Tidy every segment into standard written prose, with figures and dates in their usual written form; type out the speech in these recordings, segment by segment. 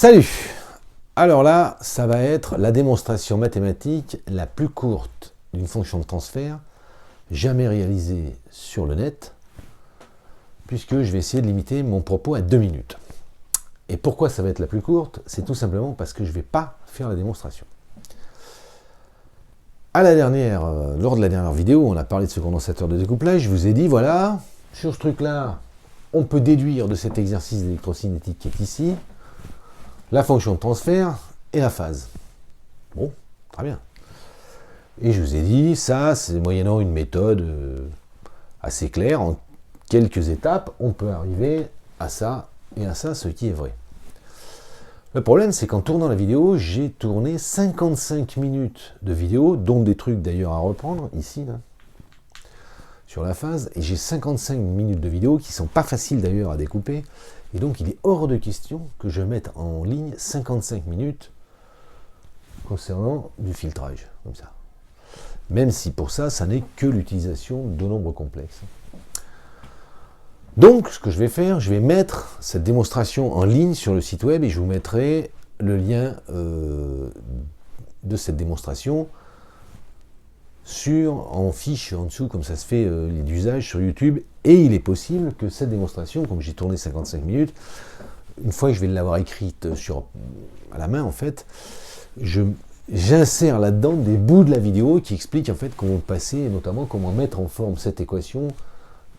Salut! Alors là, ça va être la démonstration mathématique la plus courte d'une fonction de transfert jamais réalisée sur le net, puisque je vais essayer de limiter mon propos à 2 minutes. Et pourquoi ça va être la plus courte? C'est tout simplement parce que je ne vais pas faire la démonstration. Lors de la dernière vidéo, on a parlé de ce condensateur de découplage, je vous ai dit, voilà, sur ce truc-là, on peut déduire de cet exercice d'électrocinétique qui est ici, la fonction de transfert et la phase. Bon, très bien. Et je vous ai dit, ça, c'est moyennant une méthode assez claire. En quelques étapes, on peut arriver à ça et à ça, ce qui est vrai. Le problème, c'est qu'en tournant la vidéo, j'ai tourné 55 minutes de vidéo, dont des trucs d'ailleurs à reprendre, ici, là, sur la phase, et j'ai 55 minutes de vidéo qui ne sont pas faciles d'ailleurs à découper, et donc il est hors de question que je mette en ligne 55 minutes concernant du filtrage, comme ça. Même si pour ça, ça n'est que l'utilisation de nombres complexes. Donc, ce que je vais faire, je vais mettre cette démonstration en ligne sur le site web et je vous mettrai le lien de cette démonstration en fiche en dessous, comme ça se fait d'usage sur YouTube. Et il est possible que cette démonstration, comme j'ai tourné 55 minutes, une fois que je vais l'avoir écrite à la main, en fait, j'insère là-dedans des bouts de la vidéo qui expliquent en fait comment passer, et notamment comment mettre en forme cette équation,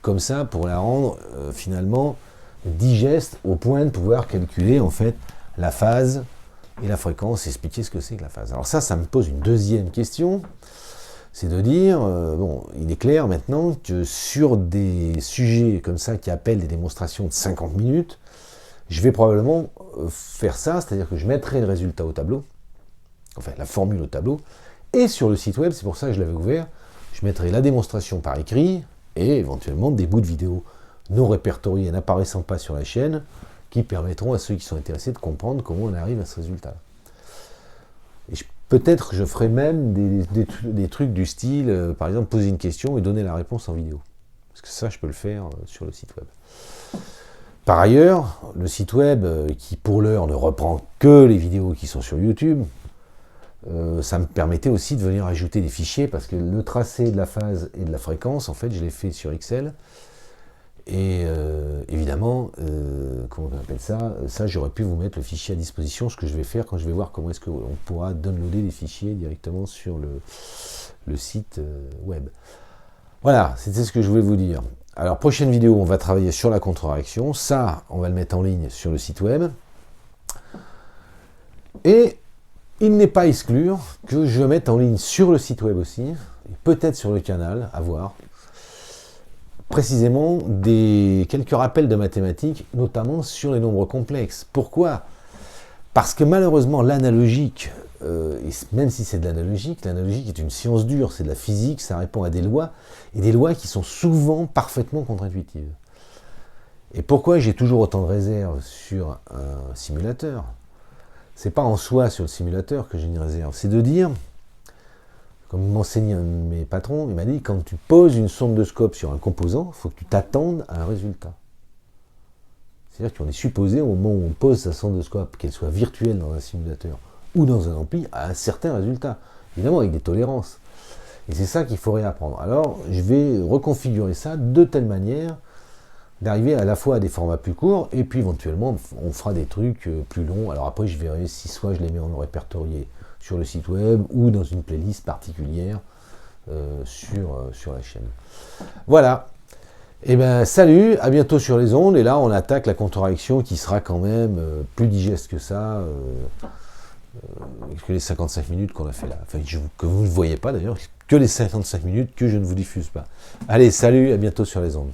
comme ça, pour la rendre finalement digeste au point de pouvoir calculer en fait la phase et la fréquence, et expliquer ce que c'est que la phase. Alors ça me pose une deuxième question. C'est de dire, bon, il est clair maintenant que sur des sujets comme ça qui appellent des démonstrations de 50 minutes, je vais probablement faire ça, c'est-à-dire que je mettrai le résultat au tableau, enfin la formule au tableau, et sur le site web, c'est pour ça que je l'avais ouvert, je mettrai la démonstration par écrit, et éventuellement des bouts de vidéo non répertoriés, n'apparaissant pas sur la chaîne, qui permettront à ceux qui sont intéressés de comprendre comment on arrive à ce résultat. Et peut-être que je ferai même des trucs du style, par exemple, poser une question et donner la réponse en vidéo. Parce que ça, je peux le faire sur le site web. Par ailleurs, le site web, qui pour l'heure ne reprend que les vidéos qui sont sur YouTube, ça me permettait aussi de venir ajouter des fichiers, parce que le tracé de la phase et de la fréquence, en fait, je l'ai fait sur Excel. Et évidemment, comment on appelle ça, j'aurais pu vous mettre le fichier à disposition, ce que je vais faire quand je vais voir comment est-ce qu'on pourra downloader les fichiers directement sur le site web. Voilà, c'était ce que je voulais vous dire. Alors, prochaine vidéo, on va travailler sur la contre-réaction. Ça, on va le mettre en ligne sur le site web. Et il n'est pas à exclure que je mette en ligne sur le site web aussi, peut-être sur le canal, à voir, précisément quelques rappels de mathématiques, notamment sur les nombres complexes. Pourquoi? Parce que malheureusement, l'analogique, même si c'est de l'analogique est une science dure, c'est de la physique, ça répond à des lois, et des lois qui sont souvent parfaitement contre-intuitives. Et pourquoi j'ai toujours autant de réserves sur un simulateur? C'est pas en soi sur le simulateur que j'ai une réserve, c'est de dire, comme m'enseignait un de mes patrons, il m'a dit, quand tu poses une sonde de scope sur un composant, il faut que tu t'attendes à un résultat. C'est-à-dire qu'on est supposé, au moment où on pose sa sonde de scope, qu'elle soit virtuelle dans un simulateur ou dans un ampli, à un certain résultat, évidemment avec des tolérances. Et c'est ça qu'il faut réapprendre. Alors, je vais reconfigurer ça de telle manière d'arriver à la fois à des formats plus courts, et puis éventuellement, on fera des trucs plus longs. Alors après, je verrai si soit je les mets en répertorié sur le site web, ou dans une playlist particulière sur la chaîne. Voilà. Et bien, salut, à bientôt sur les ondes, et là, on attaque la contre-réaction qui sera quand même plus digeste que ça, que les 55 minutes qu'on a fait là. Enfin, que vous ne voyez pas d'ailleurs, que les 55 minutes que je ne vous diffuse pas. Allez, salut, à bientôt sur les ondes.